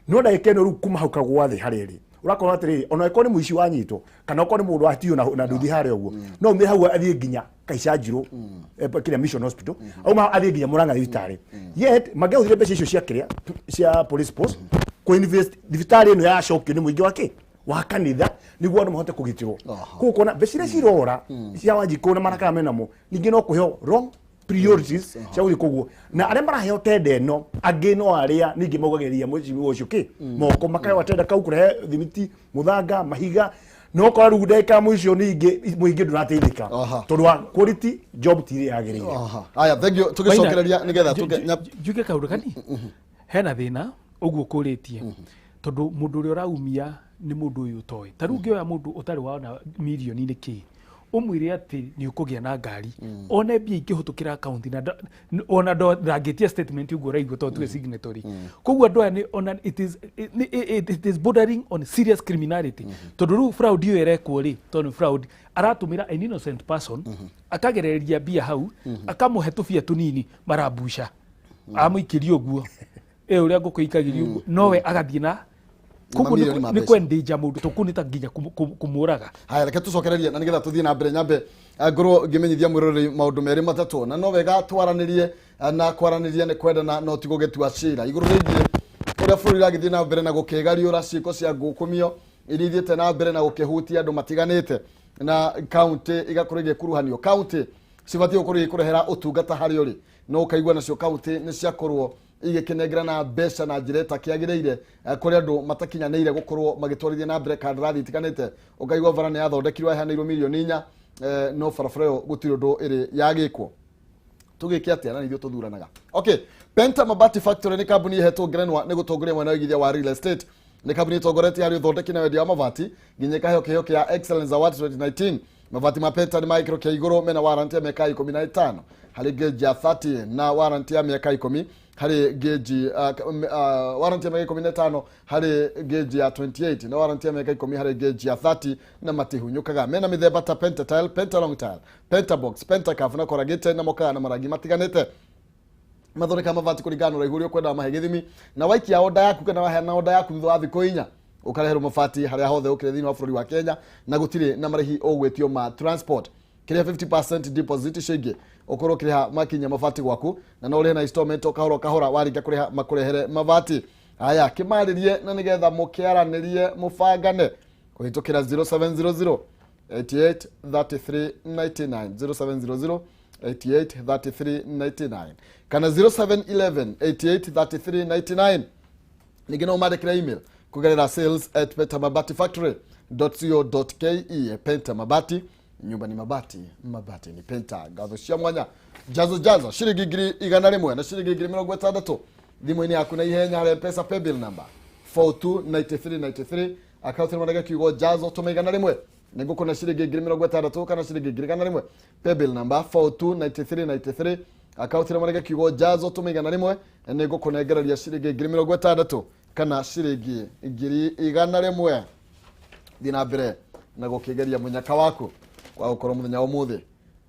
no ndaikeno ru kuma hauka gwathi hariri urakora atiri ona iko ni muici wanyito kana uko ni mundu atio na nduthi hare uguo no mbe hau athie nginya Kaicajiro kile mission hospital au ma athie nginya Murang'a thibitari yet mageuthire mbeca icio cia kiria cia police post ko invest thibitari ino ya shock ni muingi wake wa kanitha niguo no mahote kugitirwo kuko na mbeca cirora cia wajiko na maraka menamo ningi no kuheo wrong priorities cia gukiguo na aria maraheo tende no agino aria ningi maugageria mweciwi ucio ki moko makae watenda kau kurehe thimiti muthanga mahiga no kwa rude ka mwisho ningi muingi ndurateithika tondu wa quality job tiri yagirire aya thank you tugicokereria nigetha juke kaundu kani hena thina uguo kuritie tondu mundu uri uraumia ni mundu uyu toy tarungi oya mundu utari waona milioni ni ki umwire ati ni ukugia na ngari one bia ikihutukira account na ona ndagetia statement ugo raigwo to tu signatory koguo andu ani ona it is bordering on serious criminality tondu fraud yo erekwo ri tondu fraud aratumira an innocent person akagereria bia hau akamuhetufia tunini marabusha amuikirio uguo uria ngukuikagirio uguo nowe agathie na kuko ni kwendeja mundu tukunita nginya kumuraga haya reke tucokererie na nigetha tuthie na mbere nyambe ngoro ngimenyithia mwirori maundu meri matatu na no wega twaranirie na kwaraniria ni kwenda na no tigo getua cira iguru rigi uria bũrũri ragithie na mbere na gũkĩgariũra ciĩko cia ngukumio iria ithiĩte na mbere na gũkĩhutia andũ matiganĩte na kaunti igakorwo igĩkuruhanio. Kaunti cibatiĩ gũkorwo igĩkũrehera ũtungata harĩ ũrĩ, no ũkaigua nacio kaunti nĩ ciakorwo igĩkĩnengerana mbeca na njĩra ĩtakĩagĩrĩire kũrĩ andũ matakinyanĩire gũkorwo magĩtwarithia na mbere kandarathi itiganĩte. Ũkaigua bara nĩ yathondekirwo yaheanĩirwo mirioni 4 no barabara ĩyo gũtirĩ ũndũ ĩrĩ yagĩkwo. Tũgĩke atĩa na ithuĩ tũthuranaga? Okay, Penta Mabati Factory nĩ kambuni ihetwo ngerenwa nĩ gũtongoria mwena wĩigithia wa real estate. Nĩ kambuni ĩtongoretie harĩ ũthondeki na wendia wa mabati nginya ĩkaheo kĩheo kĩa Excellence Award 2019. Mabati ma Penta nĩ ma gĩkĩro kĩa igũrũ mena warranty ya mĩaka 15 harĩ gauge ya 30 na warranty ya mĩaka 10 harĩ gauge warranty ya mĩaka 15 harĩ gauge ya 28 na warranty ya mĩaka 10 harĩ gauge ya 30 na matihunyũkaga. Mena mĩthemba ta Penta Tile, Penta Long Tile, Penta Box, Penta Curve na corrugated na mokaga na marangi matiganĩte. Mathondeka mabati kũringana na ũraihu ũrĩa ũkwenda mahe gĩthimi, na waikia order yaku kana waheana order yaku thutha wa thikũ 4 ũkareherwo mabati harĩa hothe ũkĩrĩ thĩinĩ wa bũrũri wa Kenya na gũtirĩ na marĩhi ũgwĩtio ma transport. Kĩrĩa 50% deposit ciĩgiĩ ũkorwo ũkĩrĩha makinya mabati gwaku na no ũrĩhe na installment kahora kahora warĩkia kũrĩha makũrehere mabati. Haya kĩmarĩrie na nĩgetha mũkĩaranĩrie mũbangane kũhĩtũkĩra 0700 883399 0700 883399 kana 0711 883399. Ningĩ no mandĩkĩre email kugerera sales@pentamabatifactory.co.ke. Penta Mabati, nyumba ni mabati, mabati ni Penta. Gatho cia mwanya jazo shilingi 100 na shilingi 60 thimũ-inĩ yaku na ihenya harĩ M-Pesa paybill number 429393 account nĩ manage kiugo jazo tũmĩigana rĩmwe nĩ ngũkũna shilingi 60 kana shilingi 100 paybill number 429393 account nĩ manage kiugo jazo tũmĩigana rĩmwe nĩ ngũkũnengereria shilingi 60 kana shilingi 100 thiĩ na mbere na gũkĩgeria mũnyaka waku kwa gũkorwo mũthenya ũmũthĩ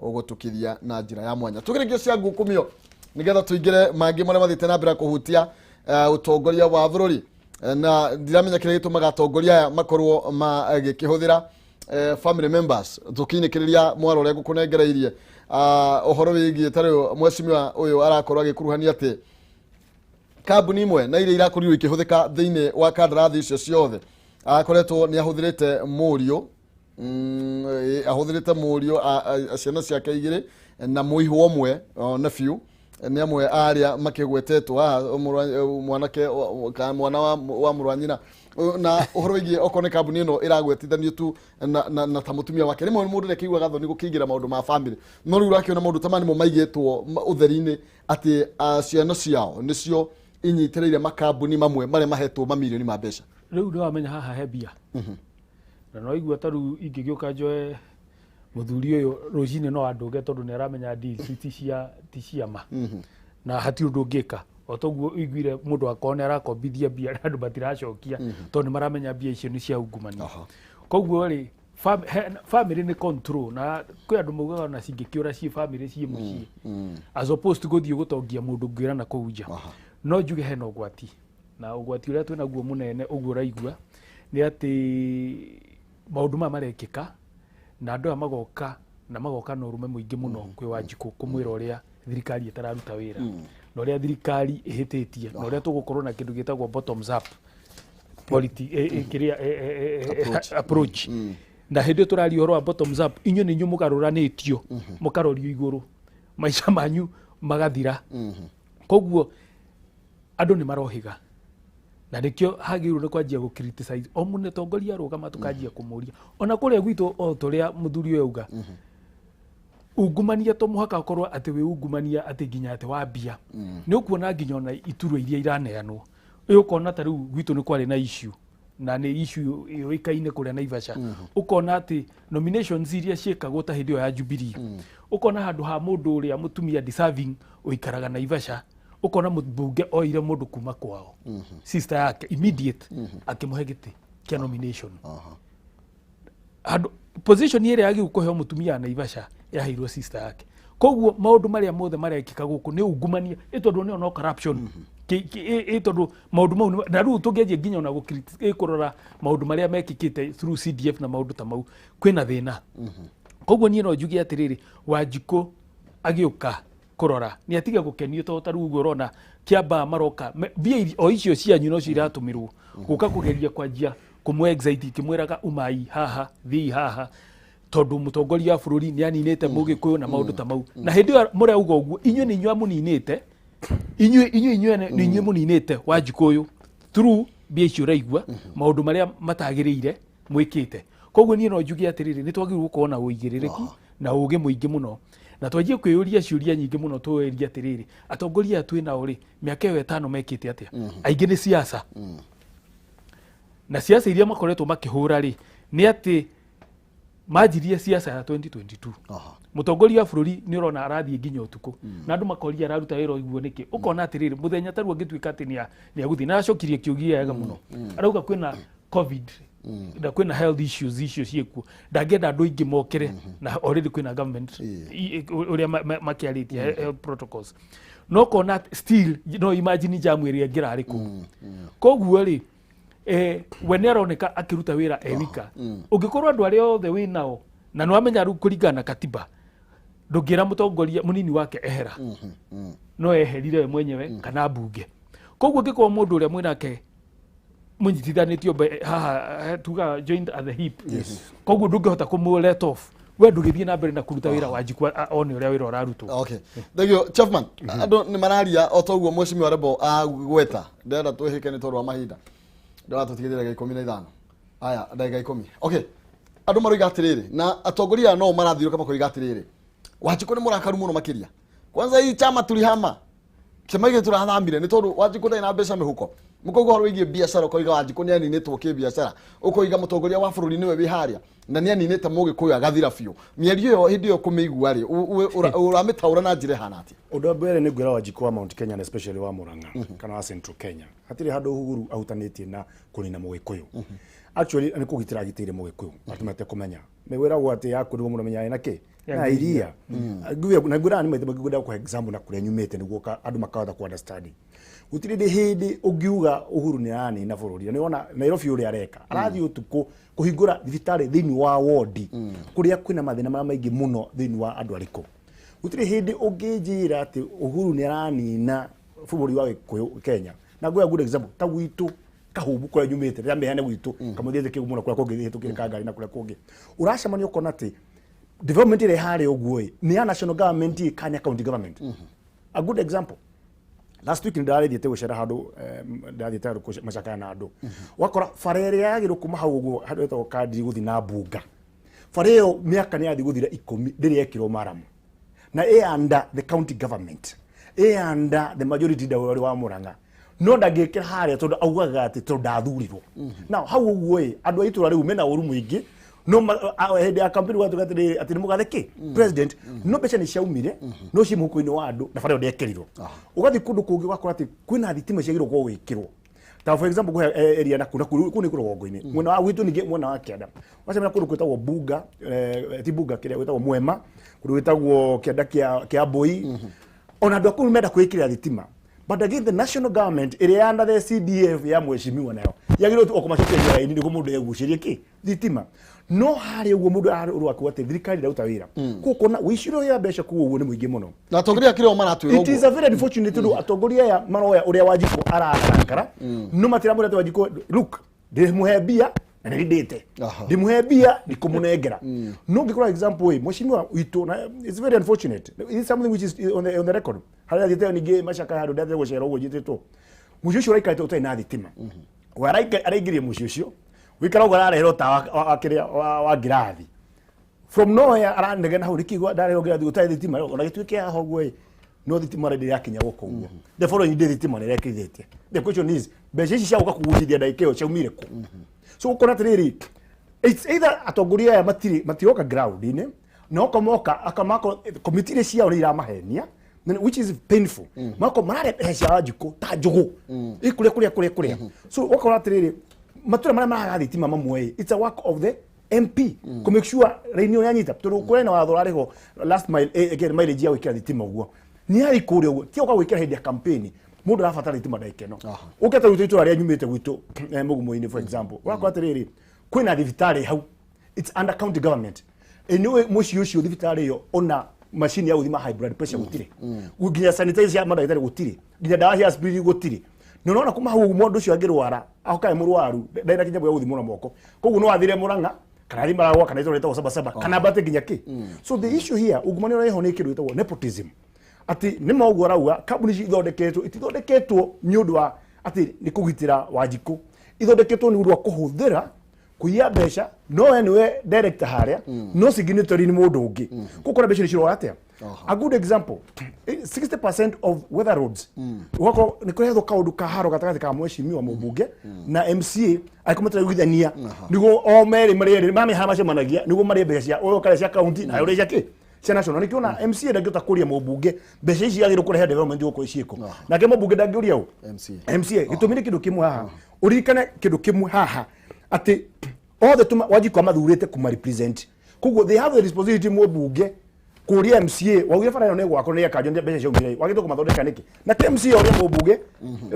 ũgũtukithia na njĩra ya mwanya. Tũgĩrĩkie cia ngukumio nĩgetha tũingĩre mangĩ marĩa mathiĩte na mbere kũhutia ũtongoria wa bũrũri na ndiramenya kĩrĩa gĩtũmaga atongoria aya makorwo magĩkĩhũthĩra family members. Tũkinyĩkĩrĩria mwaro ũrĩa ngũkũnengereirie ũhoro wĩgiĩ tarĩ mwecimiwa ũyũ arakorwo agĩkuruhania atĩ kambuni imwe na iria irakorirwo ikĩhũthĩka thĩinĩ wa kandarathi icio ciothe akoretwo nĩ ahũthĩrĩte mũriũ ahũthĩrĩte mũriũ ciana ciake igĩrĩ na mũihu ũmwe na biũ nĩ amwe arĩa makĩgwetetwo mwanake mwana wa mũrũ wa nyina na ũhoro wĩgiĩ okorwo nĩ kambuni ĩno ĩragwetithanio tu na ta mũtumia wake. Rĩmwe mũndũ nĩ akĩiguaga thoni gũkĩingĩra maũndũ ma family, no rĩu ũrakĩona maũndũ ta maya nĩmo maigĩtwo ũtheri-inĩ atĩ ciana ciao nĩcio inyitĩrĩire makambuni mamwe marĩa mahetwo mamirioni ma mbeca. Rĩu nĩwamenya haha he mbia na no igua ta rĩu ingĩgĩũka njoe mũthuri ũyũ rũcinĩ no andũge tondũ nĩ aramenya ti cia ma na hatirĩ ũndũ ũngĩka o toguo iguire mũndũ akorwo nĩ arakombithia mbia andũ matiracokia tondũ nĩ maramenya mbia icio nĩ cia ungumania. Koguo rĩ family nĩ control na kwĩ andũ maugaga na cingĩkĩũra ciĩ family ciĩ mũciĩ as opposed to gũthiĩ gũtongia mũndũ ngwĩra na kũu nja. No njuge hena ũgwati na ũgwati ũrĩa twĩna guo mũnene ũguo ũraigua nĩ atĩ maũndũ maya marekĩka na andũ aya magoka na ũrũme mũingĩ mũno kwĩ Wanjikũ kũmwĩra ũrĩa thirikari ĩtararuta wĩra na ũrĩa thirikari ĩhĩtĩtie na ũrĩa tũgũkorwo na kĩndũ gĩtagwo bottoms up approach na hĩndĩ tũraria ũhoro wa bottoms up inyuĩ nĩ inyuĩ mũgarũranĩtio mũkarorio igũrũ maica manyu magathira. Koguo andũ nĩ marohiga na nĩkĩo hagĩrĩirwo nĩ kwanjia gũ criticize o mũtongoria arũgama tũkanjia kũmũria ona kũrĩa gwitũ o tũrĩa mũthuri ũyũ auga ungumania to mũhaka akorwo atĩ wĩ ungumania atĩ nginya atĩ wa mbia nĩ ũkuona nginya ona iturwa iria iraneanwo ũkona ta rĩu gwitũ nĩ kwarĩ na issue na nĩ issue yoĩkaine kũrĩa Naivasha ũkona atĩ nominations iria ciĩkagwo ta hĩndĩ ĩyo ya Jubilee ũkona handũ ha mũndũ ũrĩa mũtumia deserving ũikaraga Naivasha ukona mũmbunge oire mũndũ kuma kwao sister yake immediate akĩmũhe gĩtĩ kĩa nomination. Position ĩrĩa yagĩrĩirwo kũheo mũtumia Naivasha yaheirwo sister yake. Koguo maũndũ marĩa mothe marekĩka gũkũ nĩ ungumania ĩtondũ nĩ no corruption ĩtondũ maũndũ mau na rĩu tũngĩanjia nginya ona gũkũrora maũndũ marĩa mekĩkĩte through CDF na maũndũ ta mau kwĩna thĩna. Koguo niĩ no njuge atĩrĩrĩ Wanjikũ agĩũka kurora ni atiga gukenio to taru ugo rona kiamba maroka bia o icio cianyu no ciratumirwo guka kugeria kwanjia kumwe anxiety kimwiraga umai haha thi haha tondu mutongoria wa bururi ni aninite mugikuyu na maundu ta mau na hindi muri ugo uguo inyu ni nywa muninite inyu ni inyu muninite wanjikuyu through bia icio raigua maundu maria matagiriire mwikite koguo ni no njugi atiriri ni twagirwo kuona uigiririku na uge muingi muno na twajie kwiyuria ciuria nyingi muno tweria atiriri atongoria twina uri miaka 5 mekite atia aingi ni siasa na siasa iria makoretwo makihura ri ni ati majirie siasa ya 2022 mutongoria wa bururi ni urona arathie nginya utuku na andu makoria araruta wira iguo niki ukona atiriri muthenya taru angituika ati ni aguthi na acokirie kiugia yega muno arauga kwina covid da kwina health issues ciekuo ndangenda andu ingi mokire na already kwina government uria makiaritie health protocols no kona still no imagine jamu iria ngirari ku koguo ri we ni aroneka akiruta wira ewika ungikorwo andu aria othe winao na no amenya ru kuringana katiba ndungira mutongoria munini wake ehera no eherire mwenyewe kana bunge koguo ngikwa mundu uria mwinake munyitithanitio haha tuga joined at the hip koguo ndungihota kumu let off we ndugithie na mbere na kuruta wira wanjikwa one uria wira urarutwo. Okay, thank you Chefman. Andu ni mararia otoguo Mheshimiwa Rebo agweta ndenda twihike ni toru wa mahinda ndio tutigithira ga 15 aya ndagika 10. Okay, andu maroiga atiriri na atongoria no marathiruka makoiga atiriri wanjikwa ni murakaru muno makiria kwanza hii chama tulihama kemaige turathambire ni tondu wanjikwa ndai na mbeca mihuko mukogo horo igie biashara koiga wanjikwa ni aninitwo ki biashara ukoiga mutongoria wa bururi niwe wiharia na ni aninite mugikuyu agathira biu mieri yo hindi yo kumeigua ri uramitaura na njire hanati undu mbere ni gwira wanjikwa wa Mount Kenya and especially wa Murang'a kana wa Central Kenya hatiri handu huguru ahutanitie na kunina mugikuyu actually ni kugitira gitire mugikuyu atumate kumenya mewira gwate yakuru muno menya ina ki na iria gwe na gwira ni mete gwira kwa example na kuria nyumete niguo andu makahota ku understand gutiri hindi ugiuga uhuru ni ani na bururi ni ona Nairobi uri areka arathi utuku kuhingura thibitari thini wa ward kuria kwina mathina mara maingi muno thini wa andu ariko gutiri hindi ungijira ati uhuru ni arani na bururi wa Kenya na gwe good example ta gwitu kahubu kwa nyumete ya mehane gwitu kamuthete kigu muno kwa kongi hitukire kangari na kuria kungi uracamania ukona ati development ile hare ogwe ni ya national government Kenya county government a good example last week ndarethiete gucera handu ndarethiete macakaya na andu wakora farere yagiru kuma hau uguo handu etwo kandi guthi na bunga fareo miaka ni yathi guthira 10 ndiri yekirwo maramu na under the county government under the majority dawari wa Murang'a no ndagikira haria tondu augaga ati tondu ndathurirwo now hau uguo andu aitura riu mena uru muingi no hede ya campaign watu gatire ati ni mugatheki president no becha ni ciaumire no ci muhuko-ini wa andu na fareo ndekerirwo ugathi kundu kungi wakora ati kwina thitima ciagirwo go wikirwo ta for example kwa area na kuna kuni kurogo-ini mwena wa witu ni mwena wa kianda wacemera kundu kwetagwo bunga ti bunga kiria gwetagwo mwema kundu gwetagwo kianda kia boi ona andu akuru menda kwikira thitima but again the national government area under the CDF ya mheshimiwa nayo yagirwo tu okumacokeria ini niguo mundu egucirie ki thitima no hari uguo mundu aru akwate thirikari rauta wira kukona wiciro ya besha kuo uguo ni muingi muno na atongoria kire o maratwira uguo it is a very unfortunate to atongoria ya maroya uria wajiko ararakara no matira murate wajiko look de muhebia na nidite de muhebia dikumunegera no ngikora example we mheshimiwa witu na it's very unfortunate it is something which is on the record haria thite ni ge mashaka hadu ndathe gucera uguo jitito mushushu raikaite utai na thitima araigirie mushushu wikara ugararehero ta wa ngirathi from nowhere aranege na hurikigwa ndarehero ngirathi utai thitima ona gituike ya hogwe no thitima redi yakinya guko uguo the following day thitima nirekithite the question is mbeca ici cia guka kugucithia ndaikeo ciaumire ku so ukona tiriri it's either atongoria ya matioka ground ine no komoka akamako committee ile cia uri ramahenia which is painful mako marare pesa wajiko ta njugu ikure so ukona tiriri matura mara magathithima mamwe it's a work of the MP to make sure reunion yanyita tondu kwena watho rariho last mile again mileage ya wikira thitima uguo ni ari kure uguo ti uka wikira hindi ya campaign mundu arabatara thitima ndaikeno uketa rutu aria nyumite gwitu mugumo-ini for example wakwa tiriri kwina thibitari hau it's under county government anyway muci ucio thibitari yo ona machine ya uthima high blood pressure gutire nginya sanitizer ya mandagitari gutire nginya dawa ya aspirin gutire no nona kuma hau mundu ucio angirwara ahokae murwaru ndaina kinya bwa uthimura moko koguo no athire muranga kana thima ragwa kana ito retagwo saba kana bate nginya ki so the issue here ugumani uraho ni kindu retagwo nepotism ati ni maugo rauga kambuni itithondeketwo ni undu wa ati ni kugitira Wanjiku ithondeketwo ni undu wa kuhuthira kuiya mbeca no we niwe director haria no signatory ni mundu ungi gukora mbeca niciro atia a good example 60% of weather roads wako ni kuretho kaundu ka haro gatagati ka mweshimiwa mubunge na MCA aikometera gwithania nigo o meri mari mami hama cemanagia nigo mari mbeca cia oyo kale cia county na uri cia ki cia national nikiona MCA ndangĩota kũria mũmbunge mbeca ici agĩrĩirwo kũrehe development gũkũ iciĩko nake mũmbunge ndangĩũria ũ MCA gĩtũmi nĩ kĩndũ kĩmwe haha ũririkane kĩndũ kĩmwe haha atĩ othe Wanjiku amathurĩte kuma represent koguo they have the responsibility mũmbunge kũria MCA waugire bara ĩno nĩ gwakwo nĩ akanjwo mbeca ciaumire wagĩtwo kũmathondeka nĩkĩ nake MCA ũrĩa mũmbunge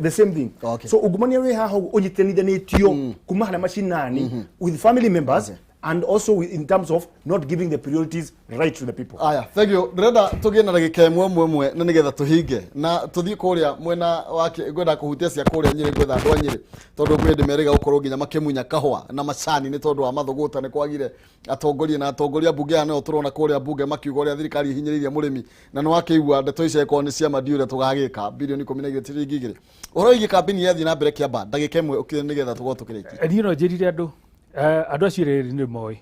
the same thing so ungumania wĩ haha ũnyitanithanĩtio kuma harĩa macinani with family members and also in terms of not giving the priorities right to the people. Aya, thank you. Ndĩrenda tũgĩe na ndagĩka ĩmwe na nĩgetha tũhinge na tũthiĩ kũrĩa mwena wake ngwenda kũhutia cia kũrĩa Nyĩrĩ gwetha andũ a Nyĩrĩ tondũ kwĩ ndĩmerĩga gũkorwo nginya makĩmunya kahũa na macani nĩ tondũ wa mathũgũta nĩ kwagire atongoria bunge aya nĩo tũrona kũrĩa bunge makiuga ũrĩa thirikari ihinyĩrĩirie mũrĩmi na nĩ wakĩigua ndeto icio ĩkorwo nĩ cia Madiũ ũrĩa tũgagĩka bilioni 10 ciringi 2 ũhoro wĩgiĩ kambĩini yathiĩ na mbere Kĩamba ndagĩka ĩmwe ũkĩrĩ nĩgetha tũkorwo tũkĩrĩkia. Niĩ no njĩrire andũ andũ acio rĩrĩ nĩ moĩ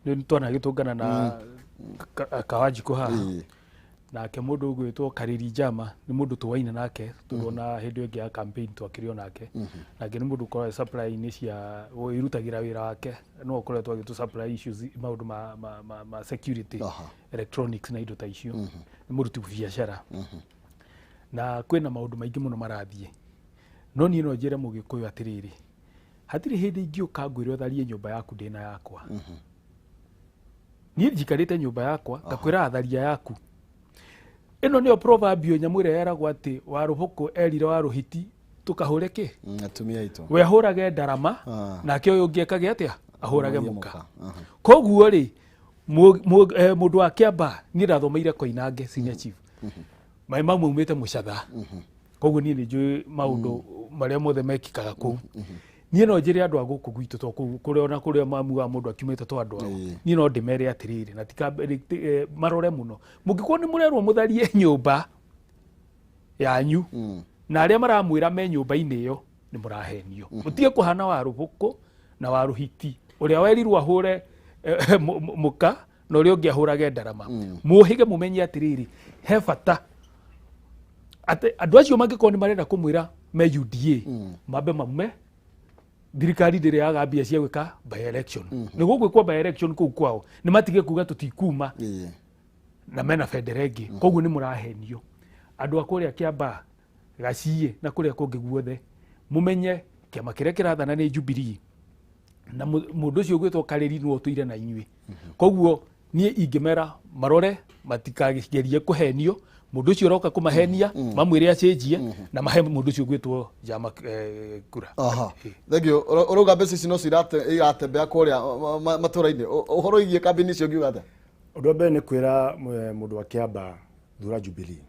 nĩ twana gĩtũngana na Wanjiku haha nake mũndũ ũgwĩtwo Karĩri Njama nĩ mũndũ tũwaina nake tũrona hĩndĩ ĩngĩ ya campaign twakĩrio nake nake nĩ mũndũ ũkoragwo supply-inĩ cia irutagĩra wĩra wake no ũkoretwo agĩtũ supply issues maũndũ ma security electronics na indo ta icio nĩ mũruti biacara na kwĩna maũndũ maingĩ mũno marathiĩ no niĩ no njĩre Mũgĩkũyũ atĩrĩrĩ hatirĩ hĩndĩ ingĩũka ngwĩre ũtharie nyũmba yaku ndĩna yakwa niĩ njikarĩte nyũmba yakwa ngakwĩra atharia yaku ĩno nĩyo proverbio nyamũ ĩrĩa yeragwo atĩ Warũhũkũ erire Warũhiti tũkahũre kĩ atumia aitũ we ahũrage ndarama nake ũyũ ũngĩ ekage atĩa ahũrage mũka koguo rĩ mũndũ wa Kĩamba niĩ ndathomeire Koinange senior chief maĩ mau maumĩte Mũcatha koguo niĩ nĩ njũĩ maũndũ marĩa mothe mekĩkaga kũu niĩ no njĩre andũ a gũkũ gwitũ to kũrĩa ona kũrĩa mamu wa mũndũ akiumĩte to andũ ao niĩ no ndĩmere atĩrĩrĩ na marore mũno mũngĩkorwo nĩ mũrerwo mũtharie nyũmba yanyu na arĩa maramwĩra me nyũmba-inĩ ĩyo nĩ mũrahenio mũtige kũhana Warũhũkũ na Warũhiti ũrĩa werirwo ahũre mũka na ũrĩa ũngĩ ahũrage ndarama mũhĩge mũmenye atĩrĩrĩ he bata atĩ andũ acio mangĩkorwo nĩ marenda kũmwĩra me UDA mambe maume thirikari ndĩrĩ yaga mbia cia gwĩka by election nĩ gũgwĩkwo by election kũu kwao nĩ matige kuga tũtikuma na mena bendera ĩngĩ koguo nĩ mũrahenio andũ a kũrĩa Kĩamba Gaciĩ na kũrĩa kũngĩ guothe mũmenye kĩama kĩrĩa kĩrathana nĩ Jubilee na mũndũ ũcio ũgwĩtwo Karĩri nĩwe ũtũire na inyuĩ koguo niĩ ingĩmera marore matikagerie kũhenio mũndũ ũcio ũroka kũmahenia mamwĩre acenjie na mahe mũndũ ũcio ũgwĩtwo Njama kura. Thank you. Ũrauga mbeca ici no ciratembea kũrĩa matũra-inĩ ũhoro wĩgiĩ kambĩini icio ngiuga atĩa? Ũndũ wa mbere nĩ kwĩra mũndũ wa Kĩamba thura Jubilee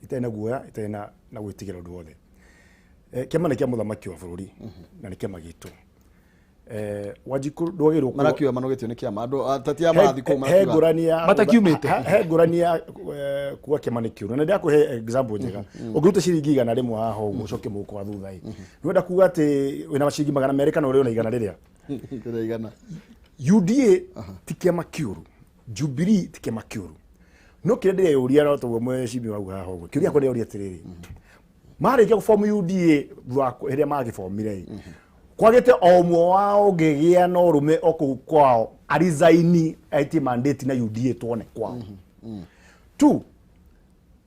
itarĩ na guoya itarĩ na gwĩtigĩra ũndũ wothe kĩama nĩ kĩa mũthamaki wa bũrũri na nĩ kĩama gitũ Wanjiku ndwagĩrĩirwo marakiuga manogĩtio nĩ kĩama andũ atati a marathi kũu matakiumĩte he ngũrania kuga kĩama nĩ kĩũru na ndakũhe example njega ũngĩruta ciringi 100 rĩmwe haha ũguo ũcoke mũhuko wa thutha nĩ wenda kuga atĩ wĩna ciringi 200 kana ũrĩ ona igana rĩrĩa UDA ti kĩama kĩũru Jubilee ti kĩama kĩũru no kĩrĩa ndĩreyũria no tũguo mwecimbi wau haha ũguo kĩũria kũrĩa ũria atĩrĩrĩ marĩkia gũbomu UDA hĩrĩa magĩbomire kwagĩte o ũmwe wao ũngĩgĩa na ũrũme okũu kwao arizaini aiti mandate na UDA tuone kwao tu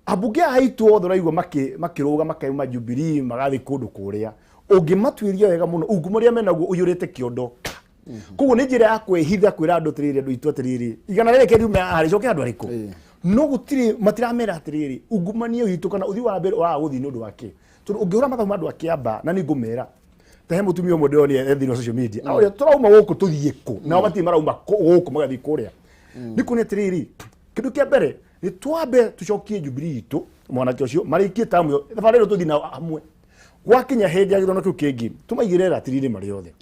abunge aitwo thũraigua makĩrũga makauma Jubilee magathi kũndũ kũrĩa ũngĩmatuĩria wega mũno ungumũria menaguo ũiyũrĩte kĩondo koguo nĩ njĩra ya kwĩhitha kwĩra andũ atĩrĩrĩ andũ itũ atĩrĩrĩ igana rĩrĩ kĩriume harĩcoke andũ arĩkũ no gũtirĩ matiramera atĩrĩrĩ ungumania witũ kana ũthii wa mbere wa gũthiĩ nĩ ũndũ wake tondũ ũngĩhũra mathamu andũ a Kĩamba na nĩ ngũmera he mutumia ũmwe ndĩronire thĩinĩ wa social media ũrĩa tũrauma gũkũ tũthiĩ kũ nao matirĩ marauma gũkũ magathiĩ kũrĩa nĩ kũrĩ atĩrĩrĩ kindu kia mbere ni twambe tucokie Jubilee itu mwanake ucio marikie tamu yo thabarero tuthi na hamwe gwakinya hindi ya githono kiu kingi tumaigirera atiriri mari othe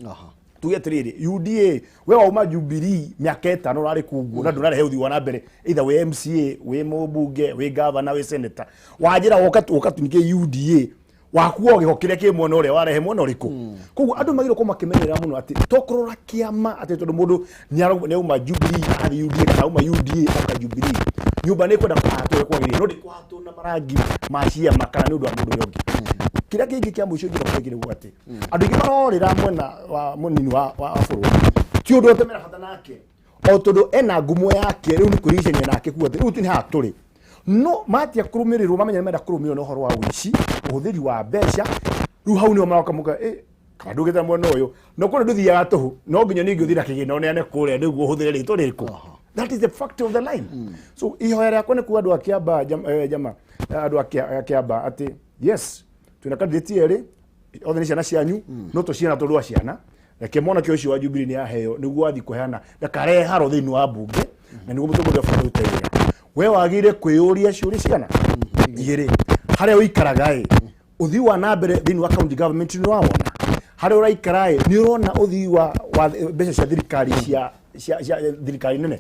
tuge atiriri UDA we wauma Jubilee miaka 5 urari kungu na ndurare uthi wana mbere either we MCA we mubunge we governor we senator wajira wokatunike UDA wakuo giho kiria ki mwona uria warehe mwona uriku koguo andu magiro ko makimenyera muno ati tokorora kiama ati tondu mundu ni uma Jubilee ari UDA kana uma UDA aka Jubilee nyumba ni kwenda kwatwe kwagire no ndikwatwo na marangi mashia makana ni undu wa mundu yongi kiria kingi kia muico ngira kwagire gwati andu ingi marorira mwena wa munini wa buru ti undu otemera bata nake o tondu ena ngumo yake riu ni kuricania nake kuwa riu ti ni haturi no matia kurumirirwo mamenya menda kurumirwo no horo wa wici uhuthiri wa mbeca riu hau ni maroka muka kandu gita mwena uyu no kuri nduthiaga tuhu no nginya ningi uthira kigina neane kuria niguo uhuthire rito ririku that is the fact of the line so ihoya yakwa ni kuwa andu akiamba jama andu akiamba ati yes tuna candidate eri othe ni ciana cianyu no to ciana tondwa ciana reke mona kio cio wa Jubilee ni aheo niguo athi kuheana ndakare haro thiini wa bunge na niguo mutongoria bũrũri uteire we wagire kwiyuria ciuri ciana igiri haria uikaraga uthii wa na mbere thiini wa county government ni wawona haria uraikara ni urona uthii wa mbeca cia thirikari cia thirikari nene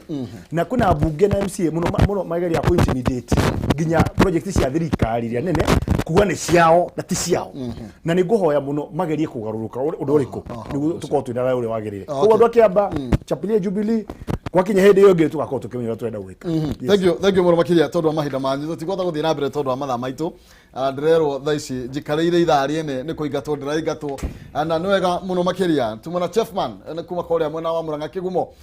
na kuna bunge na MCA muno mageria ku intimidate nginya project cia thirikari ria nene kuga ni ciao na ti ciao na ni nguhoya muno magerie kugaruruka undu uriku niguo tukorwo twina uri wagirire koguo andu akiamba chapilie Jubilee gwakinya hindi yo ngi tugakorwo tukimenya twenda gwika thank you muno makiria tondu mahinda manyu tutigotha guthii na mbere tondu mathaa maitu ndirerwo thaa ici njikareire ithaa riene ni kuingatwo ndiraingatwo na nwega muno makiria tumana Chefman kuma koria mwena wa Murang'a Kigumo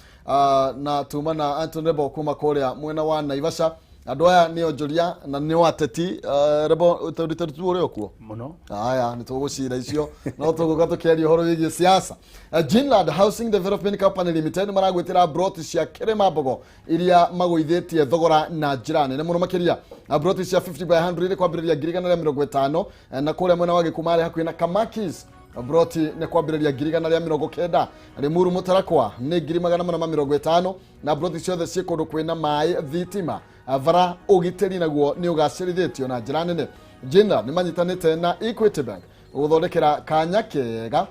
na tumana Antony Rebo kuma koria mwena wa Naivasha andu aya ni onjoria na ni wateti Rebo utarite tu uri okuo muno aya ni tugucira icio no tuguka tukiaria horo wigi siasa Jinland Housing Development Company Limited maragwitira broti cia Kirima Mbogo iria maguithetie thogora na njira nene muno makiria broti cia 50 by 100 iri kwambiriria 150 na kuria mwena wa Gikumari hakuhi na Kamakis broti ne kwambiriria 190 Limuru Mutarakwa ni 150 na broti ciothe cie kundu kwina mai thitima avara ugiteri naguo ni ugacirithitio na njira nene Jinland ni manyitanite na Equity Bank guthondekera kanya kega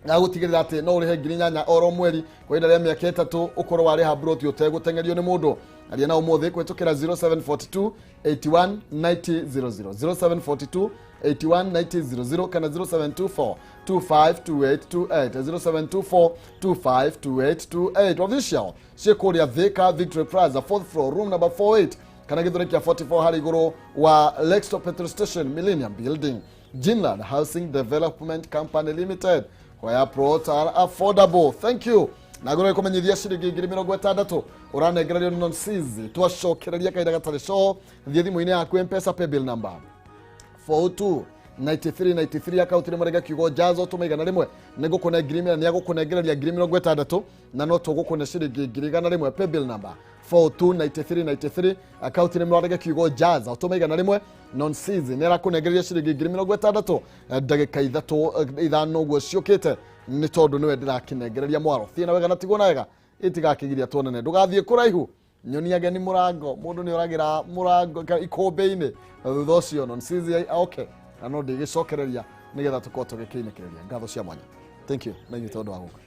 na gutigirira ati no urihe ngirinyanya oro mweri kwa ihinda ria miaka 3 ukorwo wariha broti utegutengerio ni mundu aria na umuthi kwitukira 0742 81 9000 0742 819000 kana 0724 252828 0724 official Shekuria Thika Victory Plaza 4th floor room number 48 kana githurekia 44 hari iguru wa Lexington Petrol Station Millennium Building Jinland Housing Development Company Limited where plots are affordable. Thank you. Nagoro kumenyithia ciringi 60 uranegererio non sizi twacokereria kaida gatari so thie thimu-ini yaku M-Pesa paybill number 429393 account ni murega kiugo jazo tumaigana rimwe nigukune ngirimi ni agukunegereria 60 na no tugukune ciringi 100 paybill number 429393 account ni murega kiugo jazo tumaigana rimwe non sizi ni arakunegereria ciringi 60 ndagika ithano guo ciukite ni tondu niwe ndirakinegereria mwaro thina wega na tigona wega itigakigiria tuonene ndugathie kuraihu nyoni ageni murango mundu ni uragira murango ikombe-ini thutha ucio non sizi okay na no ndigicokereria nigetha tukorwo tugikinekereria ngatho cia mwanya thank you na ithu tondu wa guka